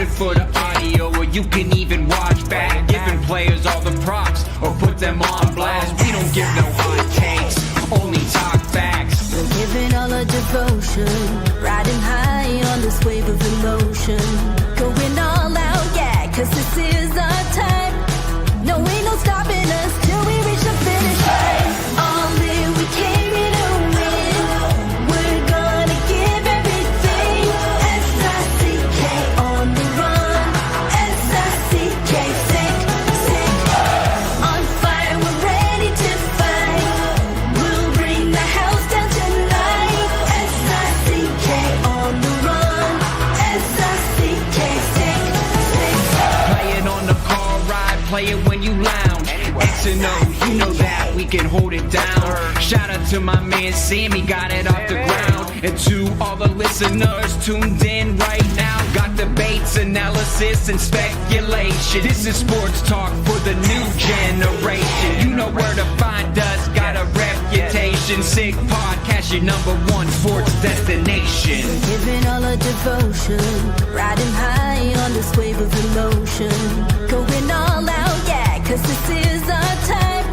it for the audio, or you can even watch back. Giving players all the props, or put them on blast. We don't give no hot takes, only talk facts. We're giving all our devotion, riding high on this wave of emotion. Going all out, yeah, cause this is our time. No, ain't no stopping us till we reach the finish line. All in, we came here to win. We're gonna give everything. S-I-C-K on the run. S-I-C-K, sick, sick. On fire, we're ready to fight. We'll bring the house down tonight. S-I-C-K on the run. S-I-C-K, sick, sick. Play it on the car ride, play it when you lounge. X and O, you know that we can hold it down. Shout out to my man Sammy, got it off the ground. And to all the listeners tuned in right now, got debates, analysis, and speculation. This is sports talk for the new generation. You know where to find us, got a reputation. Sick Podcast, your #1 sports destination. Giving all our devotion, riding high on this wave of emotion. Going all out, yeah, cause this is our time.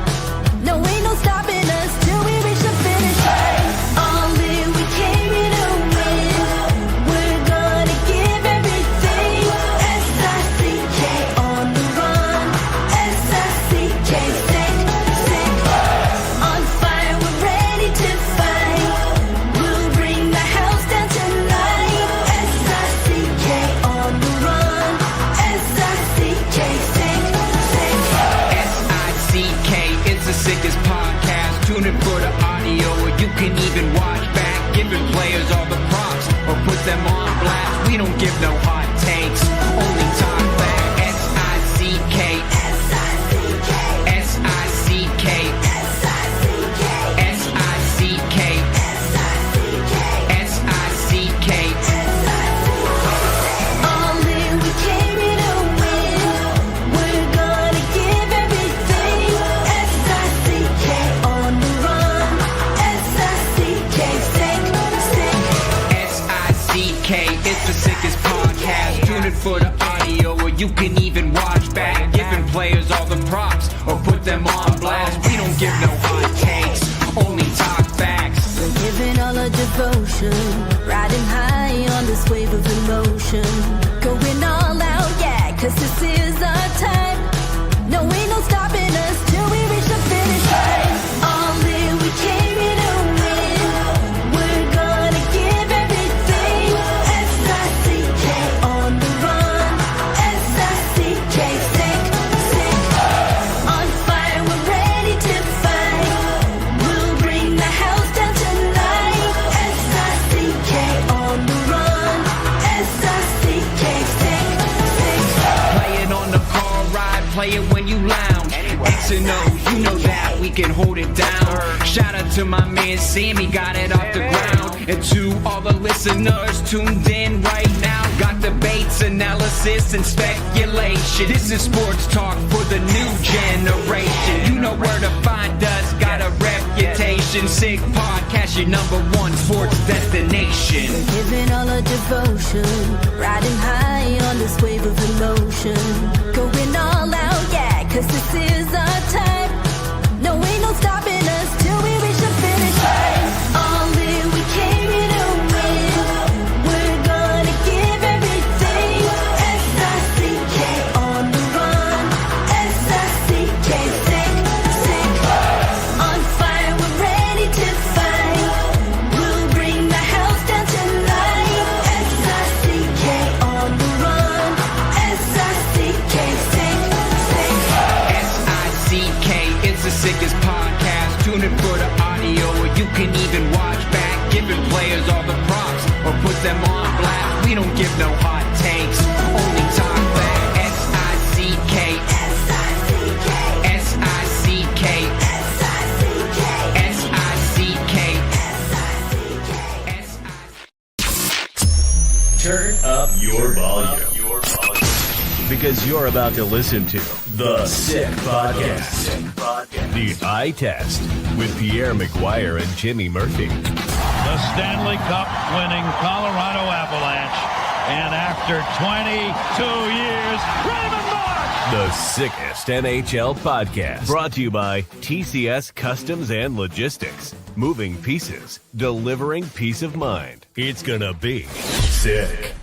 No, ain't no stopping us till we reach the finish line. All in, we came here to win. We're gonna give everything. S-I-C-K on the run. S-I-C-K, sick, sick. On fire, we're ready to fight. We'll bring the house down tonight. S-I-C-K on the run. S-I-C-K, sick, sick. S-I-C-K is the sickest podcast. Tune in for the audio, or you can even watch back. Giving players all the props, or put them on blast. We don't give no hot takes, only talk back. S-I-C-K, S-I-C-K, S-I-C-K, S-I-C-K, S-I-C-K, S-I-C-K, S-I-C-K. All in, we came here to win. We're gonna give everything. S-I-C-K on the run. S-I-C-K, sick, sick. S-I-C-K, it's the sickest podcast. Tune in for the audio, or you can even watch back. Giving players all the props, or put them on blast. We don't give no hot takes, only talk facts. We're giving all our devotion, riding high on this wave of emotion. Going all out, yeah, cause this is our time. No, ain't no stopping us till we reach the finish line. All in, we came here to win. We're gonna give everything. S-I-C-K on the run. S-I-C-K, sick, sick. On fire, we're ready to fight. We'll bring the house down tonight. S-I-C-K on the run. S-I-C-K, sick, sick. Play it on the car ride, play it when you lounge. X and O, you know that we can hold it down. Shout out to my man Sammy, got it off the ground. And to all the listeners tuned in right now, got debates, analysis, and speculation. This is sports talk for the new generation. You know where to find us, got a reputation. Sick Podcast, your #1 sports destination. Giving all our devotion, riding high on this wave of emotion. Going all out, yeah, cause this is our time. No, ain't no stopping us till we reach the finish line. All in, we came here to win. We're gonna give everything. S-I-C-K on the run. S-I-C-K, sick, sick. On fire, we're ready to fight. We'll bring the house down tonight. S-I-C-K on the run. S-I-C-K, sick, sick. S-I-C-K, it's the sickest podcast. Tune in for the audio, or you can even watch back. Giving players all the props, or put them on blast. We don't give no hot takes, only talk back. S-I-C-K, S-I-C-K, S-I-C-K, S-I-C-K, S-I-C-K, S-I-C-K. Turn up your volume. Because you're about to listen to The Sick Podcast. The Eye Test with Pierre, McGuire, and Jimmy Murphy. The Stanley Cup winning Colorado Avalanche and After 22 years, Raymond Mark! The sickest NHL podcast. Brought to you by TCS Customs and Logistics. Moving pieces, delivering peace of mind. It's gonna be sick.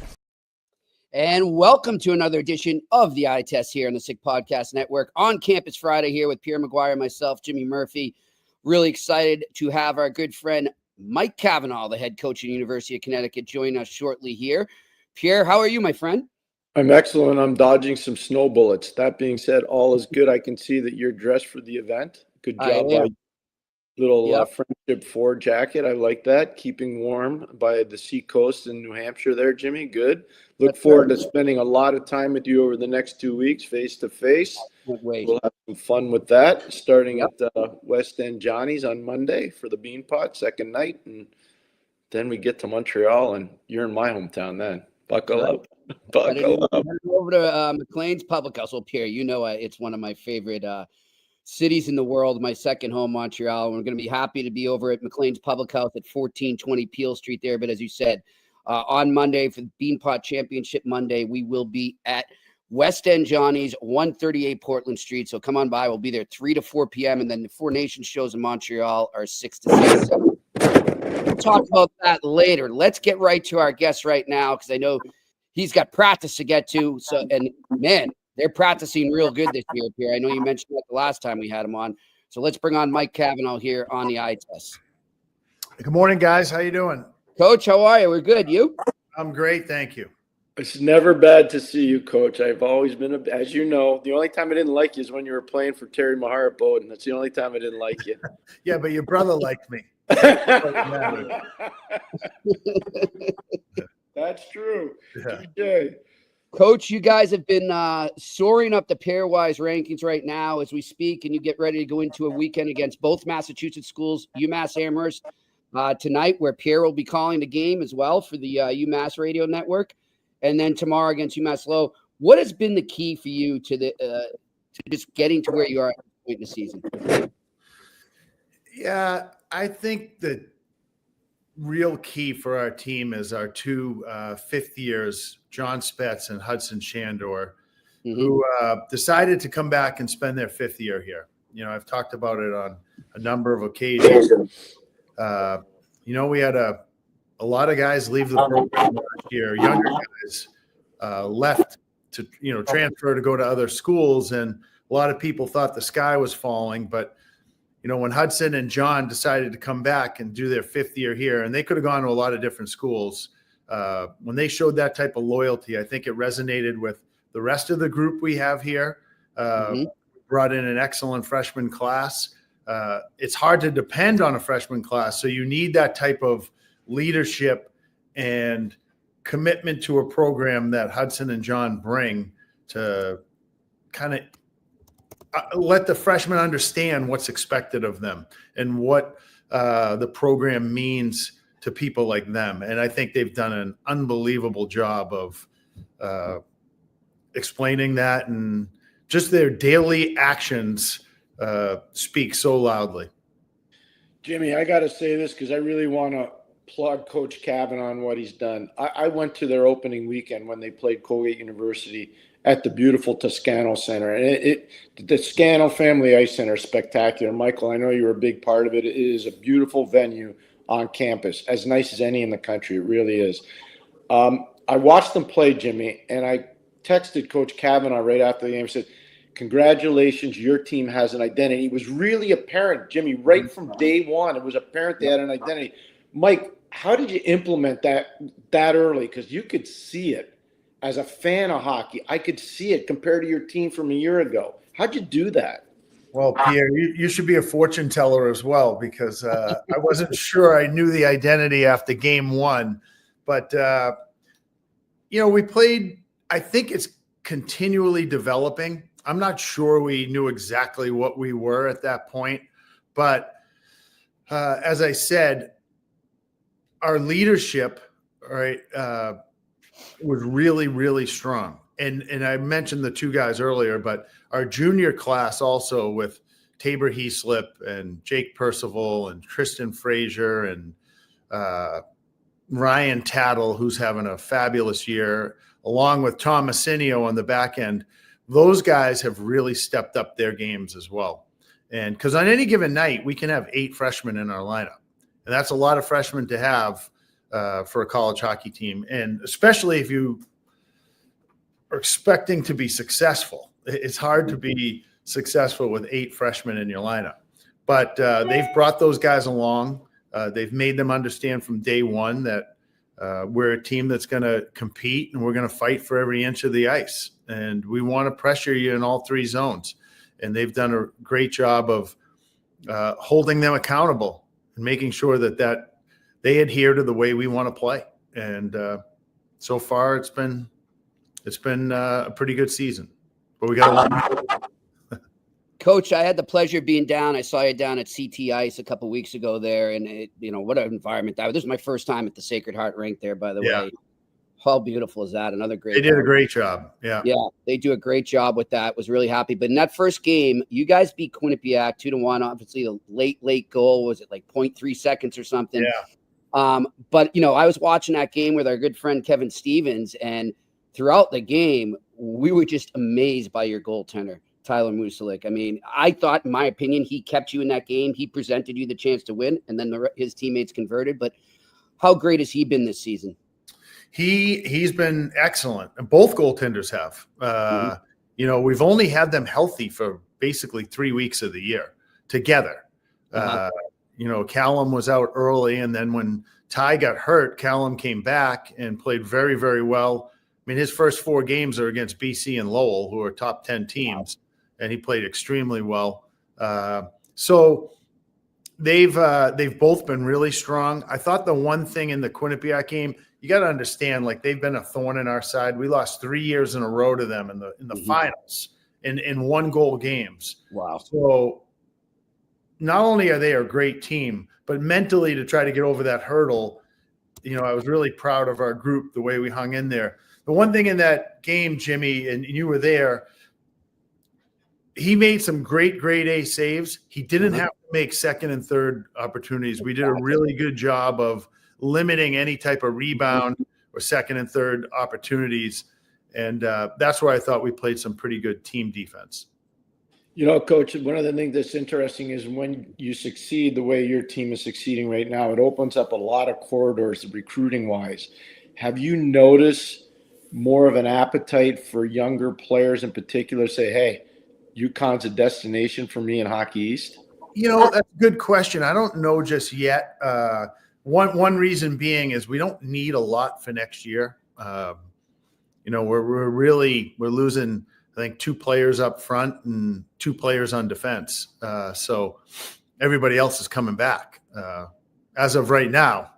And welcome to another edition of the Eye Test here on the Sick Podcast Network. On Campus Friday here with Pierre, McGuire, myself, Jimmy Murphy. Really excited to have our good friend Mike Cavanaugh, the head coach at the University of Connecticut, join us shortly here. Pierre, how are you, my friend? I'm excellent. I'm dodging some snow bullets. That being said, all is good. I can see that you're dressed for the event. Good job. Little Friendship 4 jacket. I like that. Keeping warm by the sea coast in New Hampshire there, Jimmy. Good. Look forward to spending a lot of time with you over the next 2 weeks, face to face. We'll have some fun with that, starting at West End Johnny's on Monday for the Bean Pot, second night. And then we get to Montreal, and you're in my hometown then. Buckle up. Buckle up. Over to McLean's Public House. Well, Pierre, you know it's one of my favorite cities in the world, my second home, Montreal. We're going to be happy to be over at McLean's Public House at 1420 Peel Street there. But as you said, on Monday for the Beanpot Championship Monday, we will be at West End Johnny's, 138 Portland Street. So come on by. We'll be there 3 to 4 p.m. And then the Four Nations shows in Montreal are 6 to 6. We'll talk about that later. Let's get right to our guest right now because I know he's got practice to get to. So, and man, they're practicing real good this year, Pierre. I know you mentioned that the last time we had him on. So let's bring on Mike Cavanaugh here on the Eye Test. Good morning, guys. How you doing? Coach, how are you? We're good. You? I'm great, thank you. It's never bad to see you, Coach. I've always been, as you know, the only time I didn't like you is when you were playing for Terry Mahar at Bowdoin. That's the only time I didn't like you. Yeah, but your brother liked me. That's true. Yeah. Coach, you guys have been soaring up the pairwise rankings right now as we speak, and you get ready to go into a weekend against both Massachusetts schools, UMass Amherst, tonight, where Pierre will be calling the game as well for the UMass radio network, and then tomorrow against UMass Lowell. What has been the key for you to just getting to where you are at this point in the season? Yeah, I think the real key for our team is our two fifth years, John Spetz and Hudson Shandor, who decided to come back and spend their fifth year here. You know, I've talked about it on a number of occasions. You know, we had a lot of guys leave the program last year. Younger guys left to, transfer to go to other schools. And a lot of people thought the sky was falling. But, when Hudson and John decided to come back and do their fifth year here, and they could have gone to a lot of different schools, when they showed that type of loyalty, I think it resonated with the rest of the group we have here. Brought in an excellent freshman class. It's hard to depend on a freshman class, so you need that type of leadership and commitment to a program that Hudson and John bring to kind of let the freshmen understand what's expected of them and what the program means to people like them. And I think they've done an unbelievable job of explaining that, and just their daily actions speak so loudly. Jimmy, I got to say this because I really want to plug Coach Cavanaugh on what he's done. I went to their opening weekend when they played Colgate University at the beautiful Toscano Center. And the Toscano Family Ice Center is spectacular. Michael, I know you were a big part of it. It is a beautiful venue on campus, as nice as any in the country. It really is. I watched them play, Jimmy, and I texted Coach Cavanaugh right after the game and said, congratulations, your team has an identity. It was really apparent, Jimmy, right from day one. It was apparent they had an identity. Mike, how did you implement that early? Because you could see it. As a fan of hockey, I could see it compared to your team from a year ago. How'd you do that? Well, Pierre, you should be a fortune teller as well, because I wasn't sure I knew the identity after game one. But, we played – I think it's continually developing. I'm not sure we knew exactly what we were at that point. But as I said, our leadership, right, was really, really strong. And I mentioned the two guys earlier, but our junior class also with Tabor Heaslip and Jake Percival and Tristan Frazier and Ryan Tattle, who's having a fabulous year. along with Tom Massinio on the back end, those guys have really stepped up their games as well. And because on any given night, we can have 8 freshmen in our lineup. And that's a lot of freshmen to have for a college hockey team. And especially if you are expecting to be successful, it's hard to be successful with 8 freshmen in your lineup. But they've brought those guys along. They've made them understand from day one that we're a team that's going to compete and we're going to fight for every inch of the ice. And we want to pressure you in all 3 zones. And they've done a great job of holding them accountable and making sure that they adhere to the way we want to play. And so far, it's been a pretty good season. But we got a lot. Coach, I had the pleasure of being down. I saw you down at CT Ice a couple of weeks ago there, and what an environment that was. This is my first time at the Sacred Heart rink there, by the way. How beautiful is that? Another great. They did a great job. Yeah, they do a great job with that. Was really happy. But in that first game, you guys beat Quinnipiac 2-1. Obviously, a late goal. Was it like 0.3 seconds or something? Yeah. But I was watching that game with our good friend Kevin Stevens, and throughout the game, we were just amazed by your goaltender, Tyler Musalik. I mean, I thought, in my opinion, he kept you in that game. He presented you the chance to win, and then his teammates converted. But how great has he been this season? He's been excellent. And both goaltenders have. We've only had them healthy for basically 3 weeks of the year together. Callum was out early, and then when Ty got hurt, Callum came back and played very, very well. I mean, his first 4 games are against BC and Lowell, who are top 10 teams, and he played extremely well. So they've both been really strong. I thought the one thing in the Quinnipiac game, you got to understand, like, they've been a thorn in our side. We lost 3 years in a row to them in the finals in 1-goal games. Wow. So not only are they a great team, but mentally to try to get over that hurdle, I was really proud of our group, the way we hung in there. The one thing in that game, Jimmy, and you were there, he made some great grade A saves. He didn't have to make second and third opportunities. We did a really good job of limiting any type of rebound or second and third opportunities. And that's where I thought we played some pretty good team defense. Coach, one of the things that's interesting is when you succeed the way your team is succeeding right now, it opens up a lot of corridors recruiting-wise. Have you noticed more of an appetite for younger players in particular, say, hey, UConn's a destination for me in Hockey East? That's a good question. I don't know just yet. One reason being is we don't need a lot for next year. We're losing, I think, 2 players up front and 2 players on defense. So everybody else is coming back as of right now.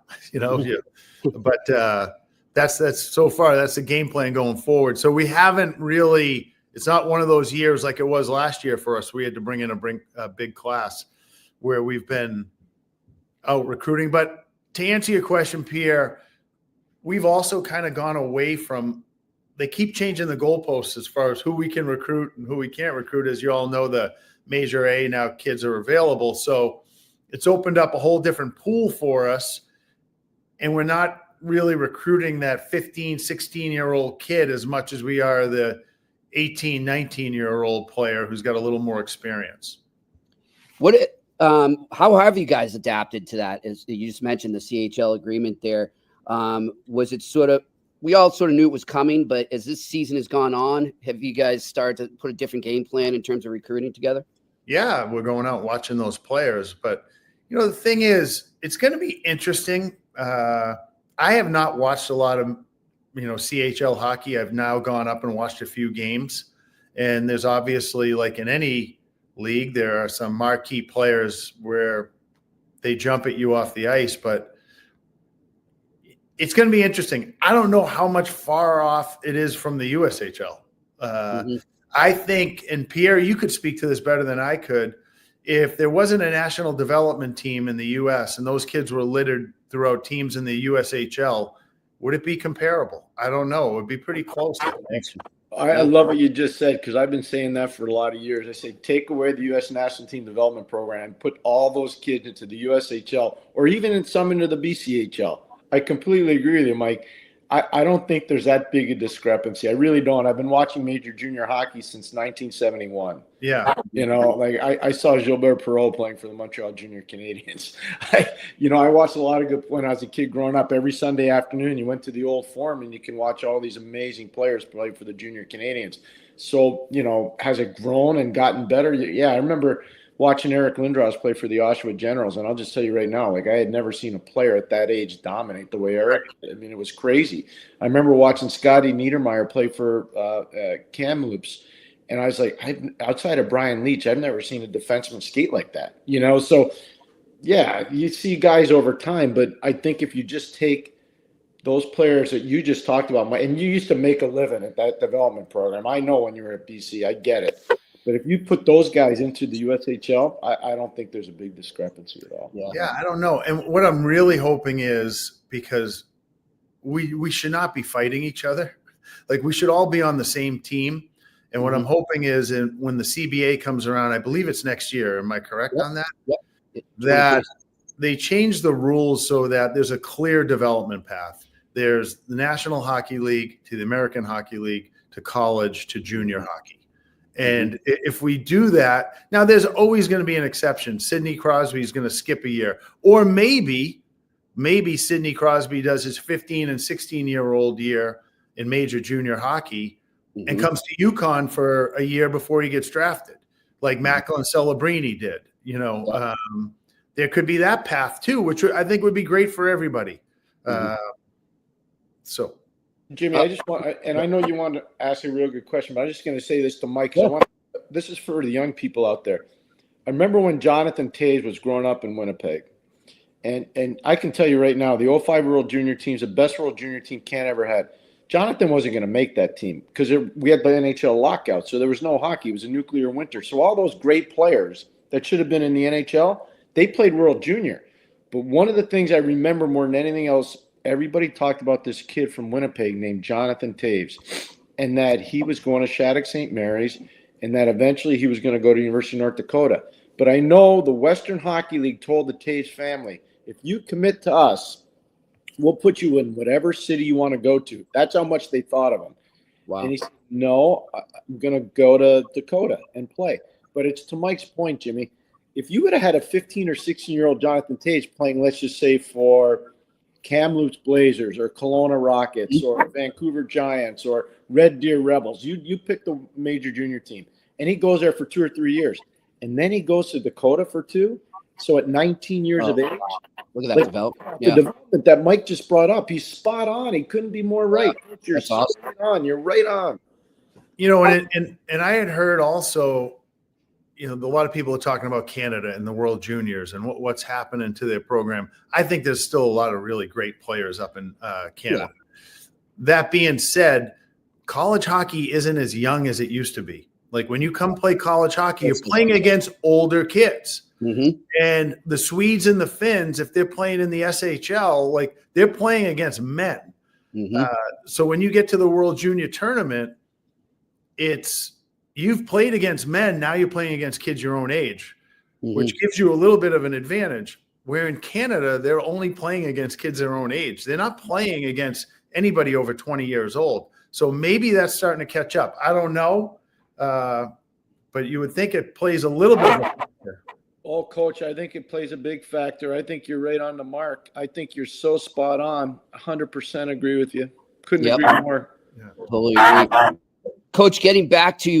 But that's so far, that's the game plan going forward. So we haven't really, it's not one of those years like it was last year for us. We had to bring in a big class where we've been out recruiting. But to answer your question, Pierre, we've also kind of gone away from, they keep changing the goalposts as far as who we can recruit and who we can't recruit. As you all know, the Major A now kids are available. So it's opened up a whole different pool for us. And we're not really recruiting that 15, 16-year-old kid as much as we are the 18, 19-year-old player who's got a little more experience. How have you guys adapted to that? As you just mentioned the CHL agreement there. Was it we all sort of knew it was coming, but as this season has gone on, have you guys started to put a different game plan in terms of recruiting together? Yeah, we're going out watching those players. But, the thing is, it's going to be interesting. I have not watched a lot of, CHL hockey. I've now gone up and watched a few games. And there's obviously, like in any league, there are some marquee players where they jump at you off the ice. But it's going to be interesting. I don't know how much far off it is from the USHL. I think, and Pierre, you could speak to this better than I could, if there wasn't a national development team in the U.S. and those kids were littered throughout teams in the USHL, would it be comparable? I don't know. It would be pretty close. I love what you just said, because I've been saying that for a lot of years. I say take away the U.S. National Team Development Program, put all those kids into the USHL or even in some into the BCHL. I completely agree with you, Mike. I don't think there's that big a discrepancy. I really don't. I've been watching major junior hockey since 1971. Yeah. Like I saw Gilbert Perreault playing for the Montreal Junior Canadiens. I watched a lot of good when I was a kid growing up. Every Sunday afternoon, you went to the Old Forum and you can watch all these amazing players play for the Junior Canadiens. So, has it grown and gotten better? Yeah, I remember watching Eric Lindros play for the Oshawa Generals, and I'll just tell you right now, like I had never seen a player at that age dominate the way Eric did. I mean, it was crazy. I remember watching Scotty Niedermayer play for Kamloops, and I was like, outside of Brian Leach, I've never seen a defenseman skate like that. So yeah, you see guys over time, but I think if you just take those players that you just talked about, and you used to make a living at that development program. I know when you were at BC, I get it. But if you put those guys into the USHL, I don't think there's a big discrepancy at all. Yeah, I don't know. And what I'm really hoping is, because we should not be fighting each other. Like, we should all be on the same team. And what I'm hoping is, when the CBA comes around, I believe it's next year. Am I correct on that? Yep. That they change the rules so that there's a clear development path. There's the National Hockey League to the American Hockey League to college to junior hockey. And if we do that, now there's always going to be an exception. Sidney Crosby is going to skip a year. Or maybe Sidney Crosby does his 15 and 16-year-old year in major junior hockey and comes to UConn for a year before he gets drafted, like Macklin Celebrini did. There could be that path too, which I think would be great for everybody. So. Jimmy, I just want, and I know you want to ask a real good question, but I'm just going to say this to Mike. This is for the young people out there. I remember when Jonathan Toews was growing up in Winnipeg, and I can tell you right now, the 05 World Junior team's the best World Junior team Canada ever had. Jonathan wasn't going to make that team because we had the NHL lockout, so there was no hockey. It was a nuclear winter. So all those great players that should have been in the NHL, they played World Junior. But one of the things I remember more than anything else, everybody talked about this kid from Winnipeg named Jonathan Toews, and that he was going to Shattuck St. Mary's, and that eventually he was going to go to University of North Dakota. But I know the Western Hockey League told the Toews family, if you commit to us, we'll put you in whatever city you want to go to. That's how much they thought of him. Wow. And he said, no, I'm going to go to Dakota and play. But it's to Mike's point, Jimmy. If you would have had a 15 or 16-year-old Jonathan Toews playing, let's just say, for Kamloops Blazers or Kelowna Rockets or Vancouver Giants or Red Deer Rebels. You pick the major junior team, and he goes there for 2 or 3 years, and then he goes to Dakota for 2. So at 19 years of age, look at that development. The development that Mike just brought up, he's spot on. He couldn't be more right. You're awesome. right on. You're right on. And I had heard also, a lot of people are talking about Canada and the World Juniors and what's happening to their program. I think there's still a lot of really great players up in Canada. Yeah. That being said, college hockey isn't as young as it used to be. Like, when you come play college hockey, you're playing against older kids. And the Swedes and the Finns, if they're playing in the SHL, like, they're playing against men. So when you get to the World Junior Tournament, you've played against men, now you're playing against kids your own age, which gives you a little bit of an advantage. Where in Canada, they're only playing against kids their own age. They're not playing against anybody over 20 years old. So maybe that's starting to catch up. I don't know, but you would think it plays a little bit of a factor. Oh, Coach, I think it plays a big factor. I think you're right on the mark. I think you're so spot on. 100% agree with you. Couldn't agree more. Yeah. Totally agree. Coach, getting back to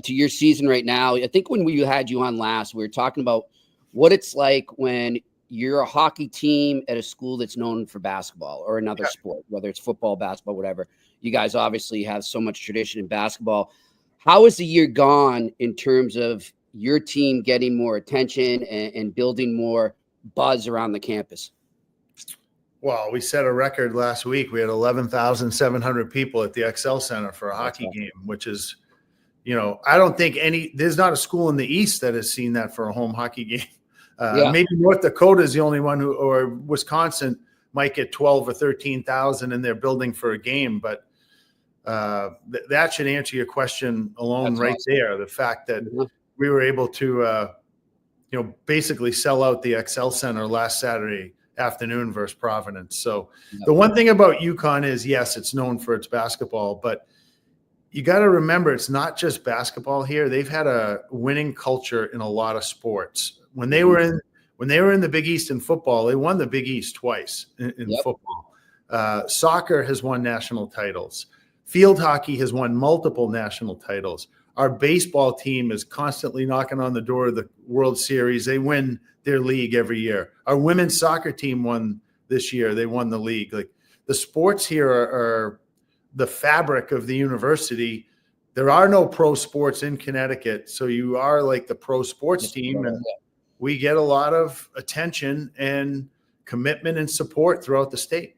your season right now, I think when we had you on last, we were talking about what it's like when you're a hockey team at a school that's known for basketball or another sport, whether it's football, basketball, whatever. You guys obviously have so much tradition in basketball. How has the year gone in terms of your team getting more attention and building more buzz around the campus? Well, we set a record last week. We had 11,700 people at the XL Center for a hockey game, which is, I don't think there's not a school in the East that has seen that for a home hockey game. Maybe North Dakota is the only one or Wisconsin might get 12 or 13,000 in their building for a game. But that should answer your question alone. That's right awesome. There. The fact that we were able to, basically sell out the XL Center last Saturday afternoon versus Providence. So the one thing about UConn is, yes, it's known for its basketball, but you got to remember it's not just basketball here. They've had a winning culture in a lot of sports. When they were in the Big East in football, they won the Big East twice in football. Soccer has won national titles. Field hockey has won multiple national titles. Our baseball team is constantly knocking on the door of the World Series. They win their league every year. Our women's soccer team won this year. They won the league. Like, the sports here are the fabric of the university. There are no pro sports in Connecticut, so you are like the pro sports team, and we get a lot of attention and commitment and support throughout the state.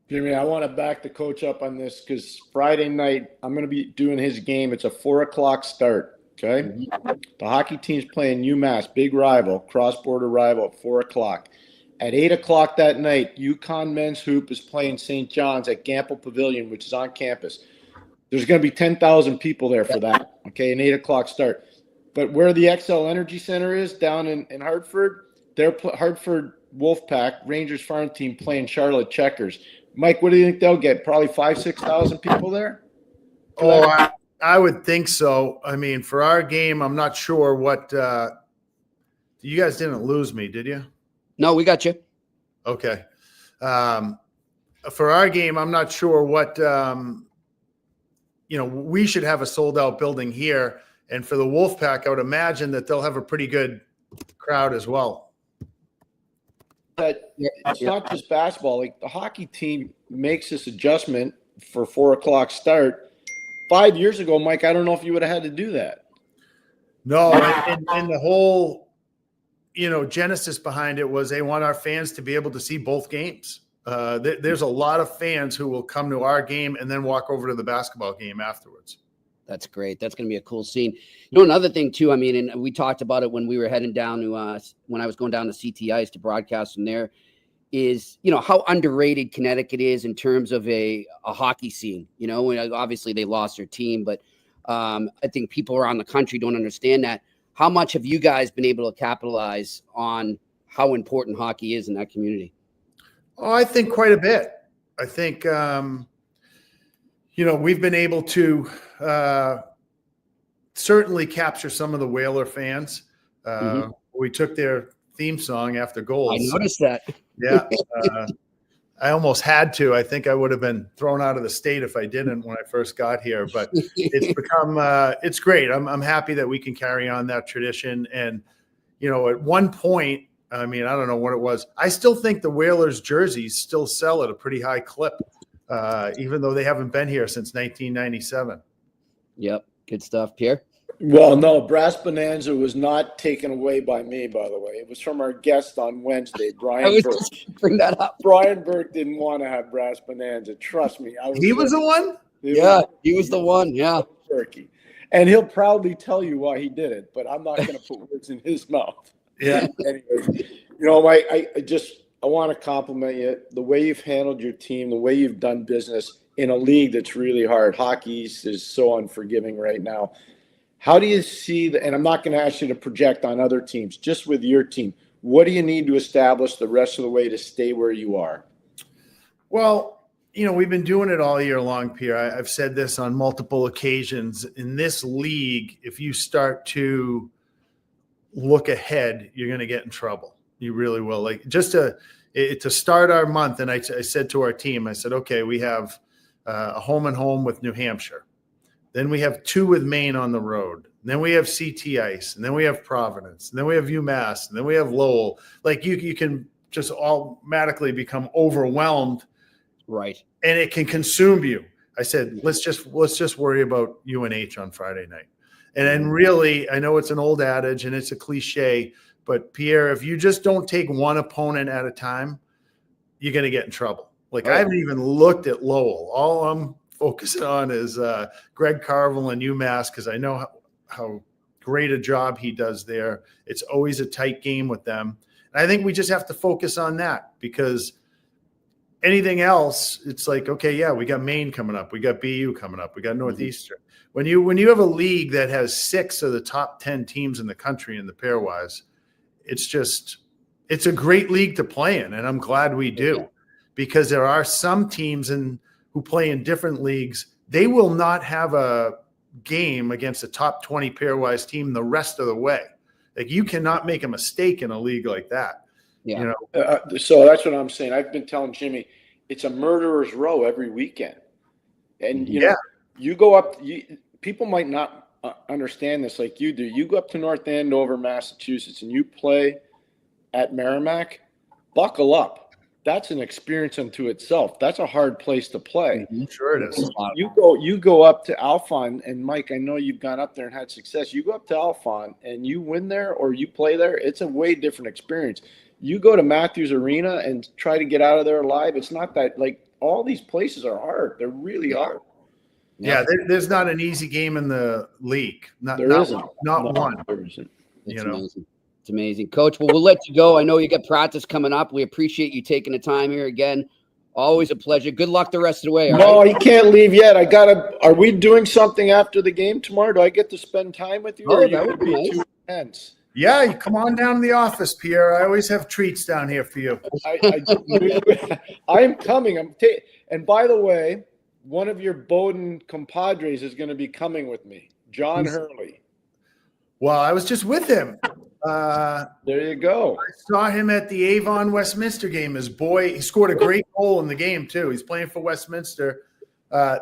Jimmy, I want to back the coach up on this because Friday night I'm going to be doing his game. It's a 4:00 start. Okay. The hockey team's playing UMass, big rival, cross-border rival at 4:00. At 8:00 that night, UConn men's hoop is playing St. John's at Gamble Pavilion, which is on campus. There's going to be 10,000 people there for that. Okay. An 8:00 start. But where the XL Energy Center is down in Hartford, they're Hartford Wolfpack, Rangers farm team playing Charlotte Checkers. Mike, what do you think they'll get? Probably 5,000-6,000 people there? Oh, I would think so. I mean, for our game, I'm not sure what you guys didn't lose me, did you? No, we got you. Okay. For our game, I'm not sure what we should have a sold out building here. And for the Wolfpack, I would imagine that they'll have a pretty good crowd as well. But it's not just basketball. Like, the hockey team makes this adjustment for 4:00 start. 5 years ago, Mike, I don't know if you would have had to do that. No, and the whole, genesis behind it was they want our fans to be able to see both games. There's a lot of fans who will come to our game and then walk over to the basketball game afterwards. That's great. That's going to be a cool scene. Another thing too, I mean, and we talked about it when we were heading down to, when I was going down to CTIs to broadcast from there, is, how underrated Connecticut is in terms of a hockey scene. Obviously they lost their team, but I think people around the country don't understand that. How much have you guys been able to capitalize on how important hockey is in that community? Oh, I think quite a bit. I think, we've been able to certainly capture some of the Whaler fans. We took their theme song after goals. I noticed that. Yeah. I almost had to. I think I would have been thrown out of the state if I didn't when I first got here. But it's become it's great. I'm happy that we can carry on that tradition. And, at one point, I mean, I don't know what it was. I still think the Whalers jerseys still sell at a pretty high clip, even though they haven't been here since 1997. Yep. Good stuff. Pierre? Well, no, Brass Bonanza was not taken away by me, by the way. It was from our guest on Wednesday, Brian Burke. Bring that up. Brian Burke didn't want to have Brass Bonanza. Trust me. He was the one? He was the one. Yeah. Turkey. And he'll proudly tell you why he did it, but I'm not going to put words in his mouth. Yeah. Anyways, Mike, I want to compliment you. The way you've handled your team, the way you've done business in a league that's really hard. Hockey is so unforgiving right now. How do you see and I'm not going to ask you to project on other teams, just with your team, what do you need to establish the rest of the way to stay where you are? Well, we've been doing it all year long, Pierre. I've said this on multiple occasions. In this league, if you start to look ahead, you're going to get in trouble. You really will. Like, just to start our month, and I said to our team, I said, okay, we have a home and home with New Hampshire. Then we have 2 with Maine on the road. And then we have CT Ice. And then we have Providence. And then we have UMass. And then we have Lowell. Like, you can just automatically become overwhelmed. Right. And it can consume you. I said, let's just worry about UNH on Friday night. And then really, I know it's an old adage and it's a cliche, but Pierre, if you just don't take one opponent at a time, you're going to get in trouble. Like, I haven't even looked at Lowell. All I'm focusing on is Greg Carville and UMass, because I know how great a job he does there. It's always a tight game with them. And I think we just have to focus on that, because anything else, it's like, okay, yeah, we got Maine coming up. We got BU coming up. We got Northeastern. When you have a league that has 6 of the top 10 teams in the country in the pairwise, it's it's a great league to play in, and I'm glad we do, because there are some teams who play in different leagues. They will not have a game against a top 20 pairwise team the rest of the way. Like, you cannot make a mistake in a league like that. Yeah. You know, So that's what I'm saying. I've been telling Jimmy, it's a murderer's row every weekend. And, you know, you go up, people might not understand this like you do. You go up to North Andover, Massachusetts, and you play at Merrimack, buckle up. That's an experience unto itself. That's a hard place to play. Sure it is. You go up to Alphon, and Mike, I know you've gone up there and had success. You go up to Alphon and you win there or you play there, it's a way different experience. You go to Matthews Arena and try to get out of there alive. It's not that, like, all these places are hard. They're really hard. Yeah, there's not an easy game in the league. Not one. There isn't. It's amazing. It's amazing. Coach, well, we'll let you go. I know you got practice coming up. We appreciate you taking the time here again. Always a pleasure. Good luck the rest of the way. No, you can't leave yet. Are we doing something after the game tomorrow? Do I get to spend time with you? Oh, that would be nice. Too intense? Yeah, you come on down to the office, Pierre. I always have treats down here for you. I am coming. And by the way, one of your Bowdoin compadres is going to be coming with me, John Hurley. Well, I was just with him. There you go. I saw him at the Avon Westminster game. His boy, he scored a great goal in the game too. He's playing for Westminster.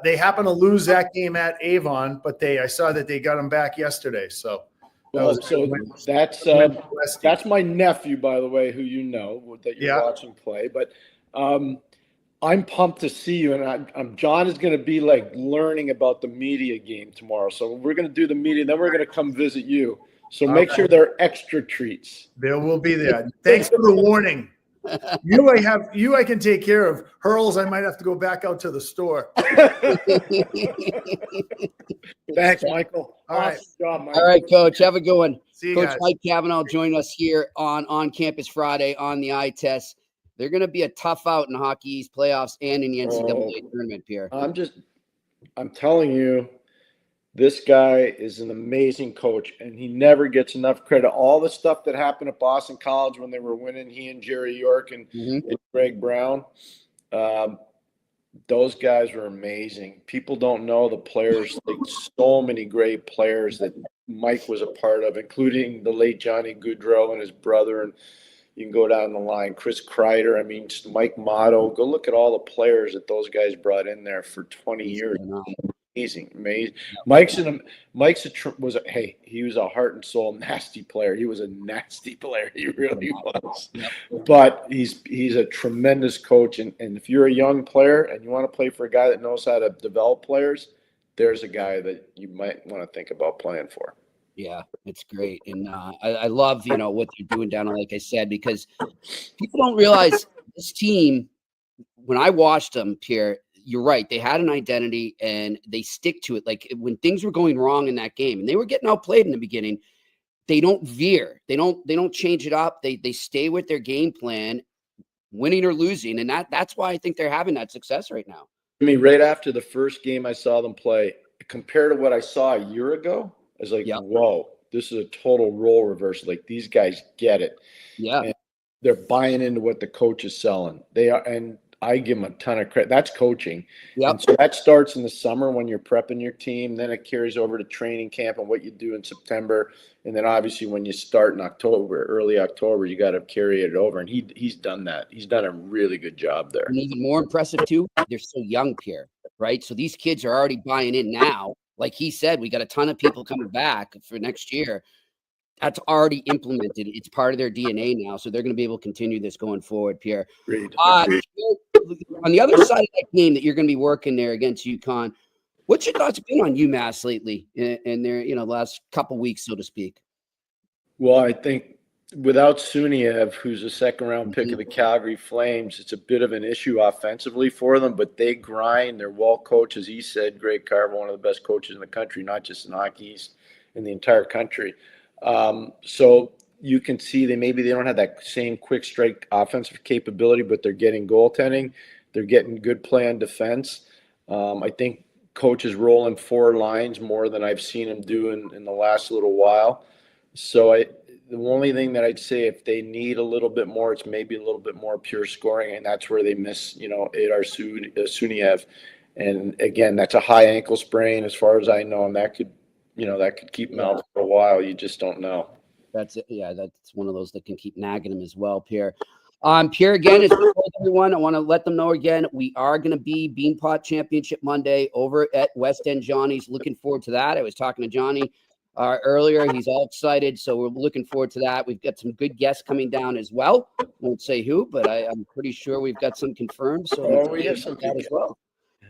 They happened to lose that game at Avon, but I saw that they got him back yesterday. So, that's my nephew, by the way, who you know that you're watching play. But I'm pumped to see you, and John is going to be like learning about the media game tomorrow. So we're going to do the media, then we're going to come visit you. So make sure there are extra treats. There will be there. Thanks for the warning. I can take care of. Hurls, I might have to go back out to the store. Thanks, Michael. All right. Awesome job, Mike. All right, Coach. Have a good one. See you Coach guys. Mike Cavanaugh joined us here on Campus Friday on the eye test. They're going to be a tough out in Hockey East playoffs and in the NCAA tournament, Pierre. I'm telling you, this guy is an amazing coach, and he never gets enough credit. All the stuff that happened at Boston College when they were winning, he and Jerry York and Greg Brown, those guys were amazing. People don't know the players, like so many great players that Mike was a part of, including the late Johnny Goudreau and his brother, and you can go down the line. Chris Kreider, I mean, Mike Motto. Go look at all the players that those guys brought in there for 20 years. Amazing. He was a heart and soul nasty player. He was a nasty player. He really was. But he's a tremendous coach. And if you're a young player and you want to play for a guy that knows how to develop players, there's a guy that you might want to think about playing for. Yeah, it's great. And I love, what they're doing down there, like I said, because people don't realize this team, when I watched them, Pierre, you're right. They had an identity and they stick to it. Like when things were going wrong in that game and they were getting outplayed in the beginning, they don't veer. They don't change it up. They stay with their game plan, winning or losing. And that's why I think they're having that success right now. I mean, right after the first game I saw them play, compared to what I saw a year ago, I was like, whoa, this is a total role reversal. Like these guys get it. Yeah. And they're buying into what the coach is selling. They are, and I give them a ton of credit. That's coaching. Yep. And so that starts in the summer when you're prepping your team. Then it carries over to training camp and what you do in September. And then obviously when you start in October, early October, you got to carry it over. And he's done that. He's done a really good job there. And even more impressive too, they're so young, Pierre, right? So these kids are already buying in now. Like he said, we got a ton of people coming back for next year. That's already implemented. It's part of their DNA now. So they're going to be able to continue this going forward, Pierre. Great. On the other side of that game that you're going to be working there against UConn, what's your thoughts been on UMass lately in their, last couple weeks, so to speak? Well, I think without Suniev, who's a second-round pick of the Calgary Flames, it's a bit of an issue offensively for them, but they grind. They're well coached, as he said. Greg Carver, one of the best coaches in the country, not just in Hockey East, in the entire country. So you can see they don't have that same quick strike offensive capability, but they're getting goaltending. They're getting good play on defense. I think coach is rolling four lines more than I've seen him do in the last little while. So the only thing that I'd say, if they need a little bit more, it's maybe a little bit more pure scoring, and that's where they miss, Adar Suniev. And again, that's a high ankle sprain as far as I know, and that could keep him out for a while. You just don't know. That's it. Yeah, that's one of those that can keep nagging him as well, Pierre. Pierre, again, as I told everyone, I want to let them know again, we are going to be Beanpot Championship Monday over at West End Johnny's. Looking forward to that. I was talking to Johnny earlier. He's all excited, so we're looking forward to that. We've got some good guests coming down as well. Won't say who, but I'm pretty sure we've got some confirmed. So we have some that as well.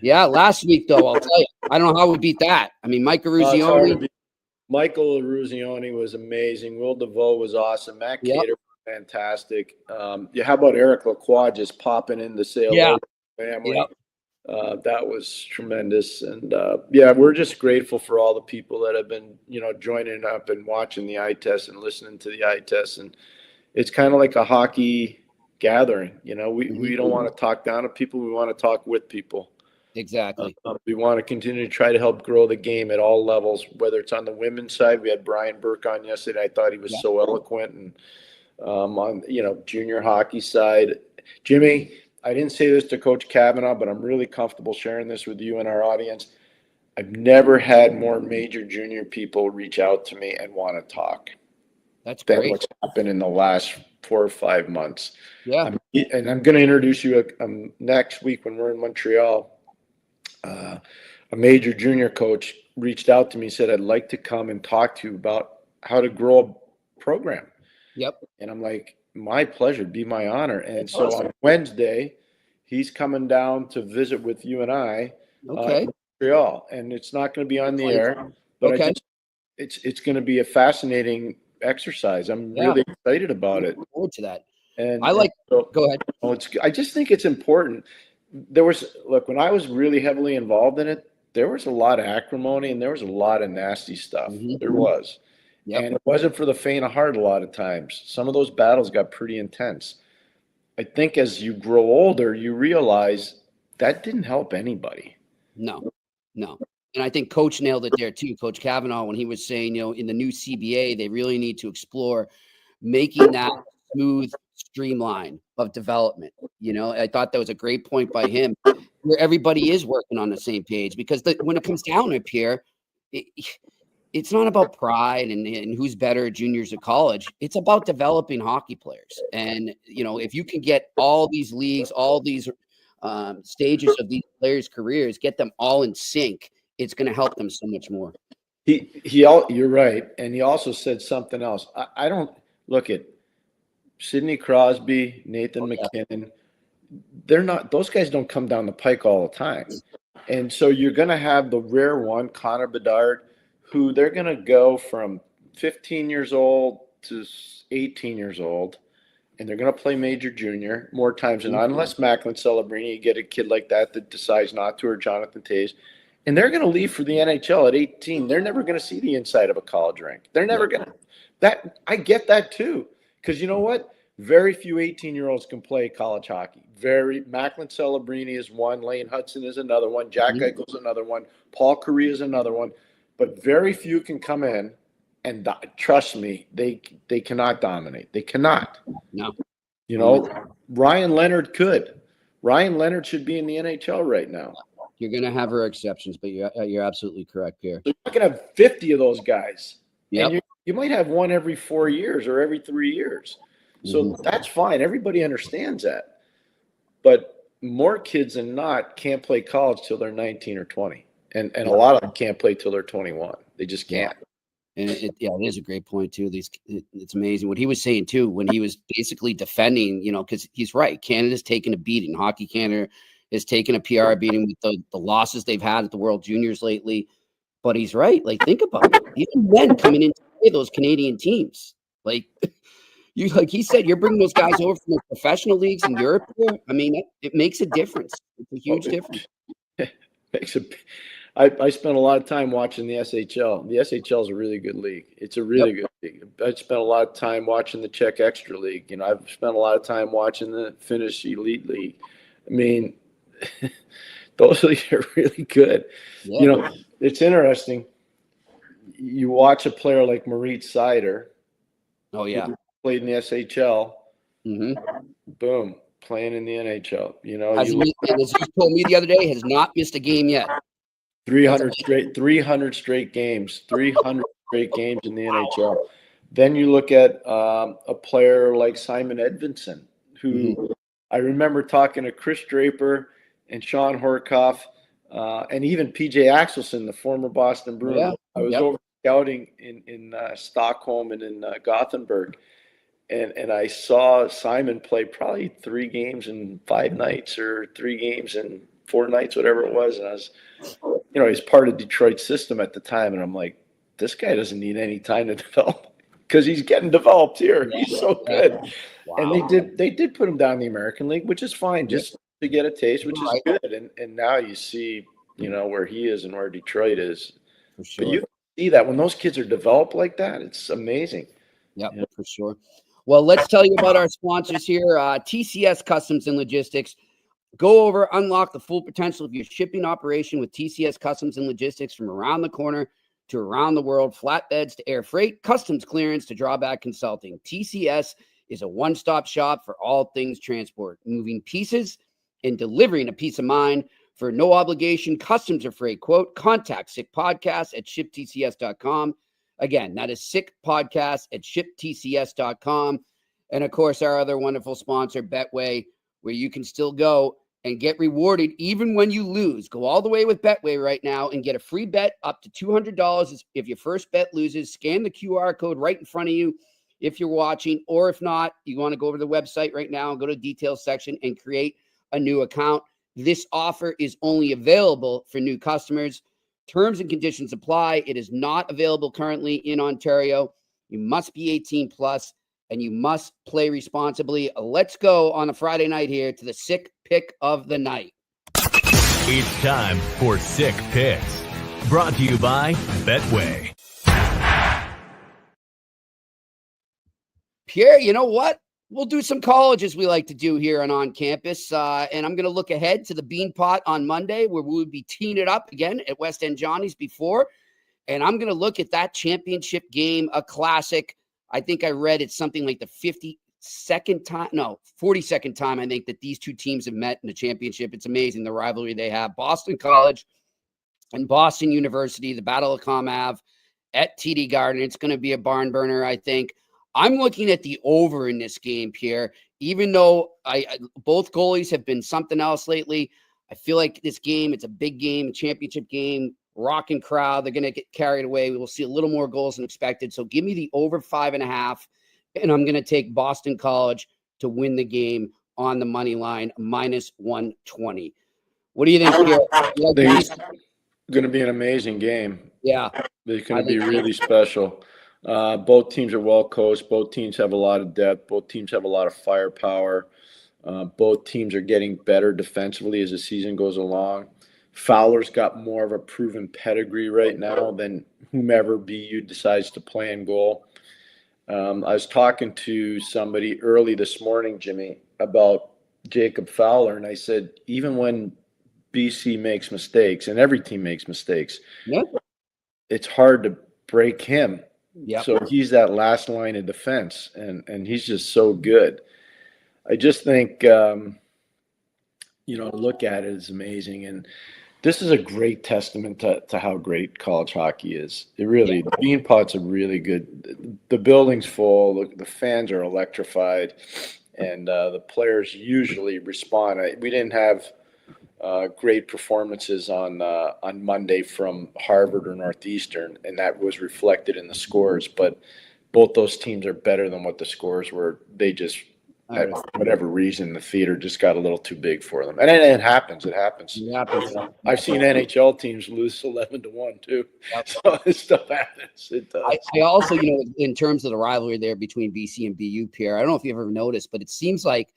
Yeah, last week, though, I'll tell you, I don't know how we beat that. I mean, Michael Ruzioni was amazing. Will DeVoe was awesome. Matt Cater, fantastic. How about Eric Lacroix just popping in to say hello to the family? Yep. That was tremendous. And we're just grateful for all the people that have been, joining up and watching the eye test and listening to the eye test. And it's kind of like a hockey gathering. We don't want to talk down to people. We want to talk with people. Exactly. We want to continue to try to help grow the game at all levels, whether it's on the women's side. We had Brian Burke on yesterday. I thought he was so eloquent. And on, junior hockey side, Jimmy, I didn't say this to Coach Cavanaugh, but I'm really comfortable sharing this with you and our audience. I've never had more major junior people reach out to me and want to talk. That's great. Than what's happened in the last 4 or 5 months. Yeah. And I'm going to introduce you next week when we're in Montreal. A major junior coach reached out to me and said, I'd like to come and talk to you about how to grow a program. Yep. And I'm like, my pleasure, be my honor. And so on Wednesday, he's coming down to visit with you and I in Montreal. And it's not going to be on the air, but it's going to be a fascinating exercise. I'm really excited about it. Look forward to that. And go ahead. I just think it's important. When I was really heavily involved in it, there was a lot of acrimony and there was a lot of nasty stuff. Mm-hmm. There was. Yep. And it wasn't for the faint of heart a lot of times. Some of those battles got pretty intense. I think as you grow older, you realize that didn't help anybody. No. And I think Coach nailed it there too, Coach Cavanaugh, when he was saying, in the new CBA, they really need to explore making that smooth streamline of development. I thought that was a great point by him, where everybody is working on the same page, because when it comes down to it, Pierre, it's not about pride and who's better at juniors or college. It's about developing hockey players. And, if you can get all these leagues, all these stages of these players' careers, get them all in sync, it's going to help them so much more. You're right. And he also said something else. I don't look at Sidney Crosby, Nathan McKinnon. Those guys don't come down the pike all the time. And so you're going to have the rare one, Connor Bedard, who they're going to go from 15 years old to 18 years old, and they're going to play major junior more times than not, unless Macklin Celebrini, you get a kid like that decides not to, or Jonathan Toews. And they're going to leave for the NHL at 18. They're never going to see the inside of a college rink. They're never going to. I get that too. Because you know what? Very few 18-year-olds can play college hockey. Macklin Celebrini is one. Lane Hudson is another one. Jack Eichel's another one. Paul Correa is another one. But very few can come in and trust me, they cannot dominate. They cannot. No. Ryan Leonard could. Ryan Leonard should be in the NHL right now. You're going to have her exceptions, but you're absolutely correct, Pierre. So you're going to have 50 of those guys. Yep. And you might have one every 4 years or every 3 years. So that's fine. Everybody understands that. But more kids than not can't play college till they're 19 or 20. And a lot of them can't play till they're 21. They just can't. And it is a great point too. It's amazing what he was saying too, when he was basically defending, because he's right. Canada's taken a beating. Hockey Canada has taken a PR beating with the losses they've had at the World Juniors lately. But he's right. Like, think about it. Even men coming in to play those Canadian teams, like he said, you're bringing those guys over from the professional leagues in Europe. I mean, it makes a difference. It's a huge difference. I spent a lot of time watching the SHL. The SHL is a really good league. It's a really good league. I spent a lot of time watching the Czech Extra League. I've spent a lot of time watching the Finnish Elite League. I mean, those leagues are really good. Yeah. It's interesting. You watch a player like Marit Seider, Oh, yeah. Played in the SHL. Mm-hmm. Boom. Playing in the NHL. You know, As you told me the other day, has not missed a game yet. 300 straight games, 300 straight games in the NHL. Then you look at a player like Simon Edvinsson, who I remember talking to Chris Draper and Sean Horkoff, and even PJ Axelson, the former Boston Bruin. Yeah. I was over scouting in Stockholm and in Gothenburg, and I saw Simon play probably 3 games in 5 nights or 3 games in 4 nights, whatever it was. And I was, you know, he's part of Detroit's system at the time. And I'm like, this guy doesn't need any time to develop because he's getting developed here. He's so good. Wow. And they did put him down in the American League, which is fine, just to get a taste, which is good. And now you see, you know, where he is and where Detroit is. For sure. But you see that when those kids are developed like that, it's amazing. Yep, for sure. Well, let's tell you about our sponsors here. TCS Customs and Logistics. Go over, unlock the full potential of your shipping operation with TCS Customs and Logistics, from around the corner to around the world, flatbeds to air freight, customs clearance to drawback consulting. TCS is a one-stop shop for all things transport, moving pieces and delivering a peace of mind for no obligation, customs or freight quote. Contact sickpodcast at shiptcs.com. Again, that is sickpodcast at shiptcs.com. And of course, our other wonderful sponsor, Betway, where you can still go and get rewarded even when you lose. Go all the way with Betway right now and get a free bet up to $200 if your first bet loses. Scan the QR code right in front of you if you're watching, or if not, you want to go over to the website right now and go to the details section and create a new account. This offer is only available for new customers. Terms and conditions apply. It is not available currently in Ontario. You must be 18 plus. And you must play responsibly. Let's go on a Friday night here to the Sick Pick of the Night. It's time for Sick Picks. Brought to you by Betway. Pierre, you know what? We'll do some colleges we like to do here on campus. And I'm going to look ahead to the Beanpot on Monday, where we would be teeing it up again at West End Johnny's before. And I'm going to look at that championship game, a classic. I think I read it's something like the 42nd time, I think, that these two teams have met in the championship. It's amazing, the rivalry they have. Boston College and Boston University, the Battle of Comm Ave at TD Garden. It's going to be a barn burner, I think. I'm looking at the over in this game, Pierre. Even though both goalies have been something else lately, I feel like this game, it's a big game, a championship game. Rocking crowd. They're going to get carried away. We will see a little more goals than expected. So give me the over 5.5, and I'm going to take Boston College to win the game on the money line, minus 120. What do you think, Pierre? It's going to be an amazing game. Yeah. It's going to be really special. Both teams are well coached. Both teams have a lot of depth. Both teams have a lot of firepower. Both teams are getting better defensively as the season goes along. Fowler's got more of a proven pedigree right now than whomever BU decides to play in goal. I was talking to somebody early this morning, Jimmy, about Jacob Fowler, and I said, even when BC makes mistakes, and every team makes mistakes, it's hard to break him. Yep. So he's that last line of defense, and he's just so good. I just think, to look at it is amazing. And this is a great testament to how great college hockey is. It really, the Beanpot's are really good. The building's full. The fans are electrified, and the players usually respond. We didn't have great performances on Monday from Harvard or Northeastern, and that was reflected in the scores. But both those teams are better than what the scores were. They just, for whatever reason, the theater just got a little too big for them. And it happens. It happens. I've seen NHL teams lose 11-1 too. Yep. So this stuff happens. It does. I also, in terms of the rivalry there between BC and BU, Pierre, I don't know if you've ever noticed, but it seems like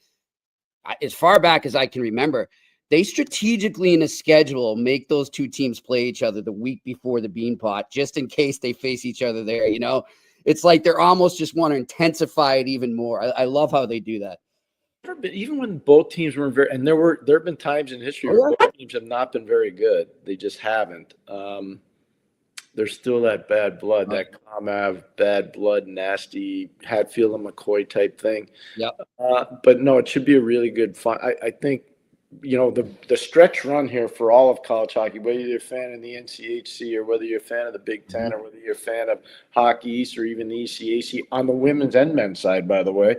as far back as I can remember, they strategically in a schedule make those two teams play each other the week before the Beanpot, just in case they face each other there. It's like they're almost just want to intensify it even more. I love how they do that. But even when both teams were very, and there have been times in history where both teams have not been very good. They just haven't. there's still that bad blood, that Comav, bad blood, nasty Hatfield and McCoy type thing. Yep. But no, it should be a really good fun. I think, you know, the stretch run here for all of college hockey, whether you're a fan of the NCHC or whether you're a fan of the Big Ten or whether you're a fan of Hockey East or even the ECAC on the women's and men's side, by the way,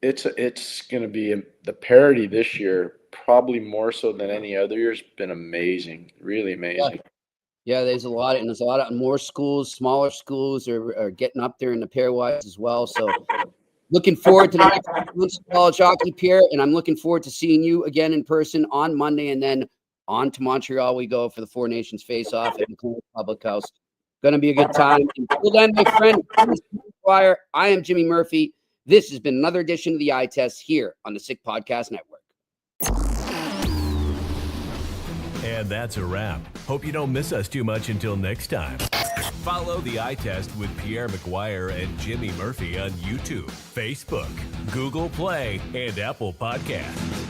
it's going to be the parity this year, probably more so than any other year. Has been amazing, really amazing. Yeah, there's a lot of more schools, smaller schools are getting up there in the pairwise as well. So looking forward to the next month's college hockey, Pierre, and I'm looking forward to seeing you again in person on Monday, and then on to Montreal we go for the Four Nations face-off at McLean Public House. Going to be a good time. Until then, my friend, McGuire, I am Jimmy Murphy. This has been another edition of the Eye Test here on the Sick Podcast Network. And that's a wrap. Hope you don't miss us too much until next time. Follow the Eye Test with Pierre McGuire and Jimmy Murphy on YouTube, Facebook, Google Play, and Apple Podcasts.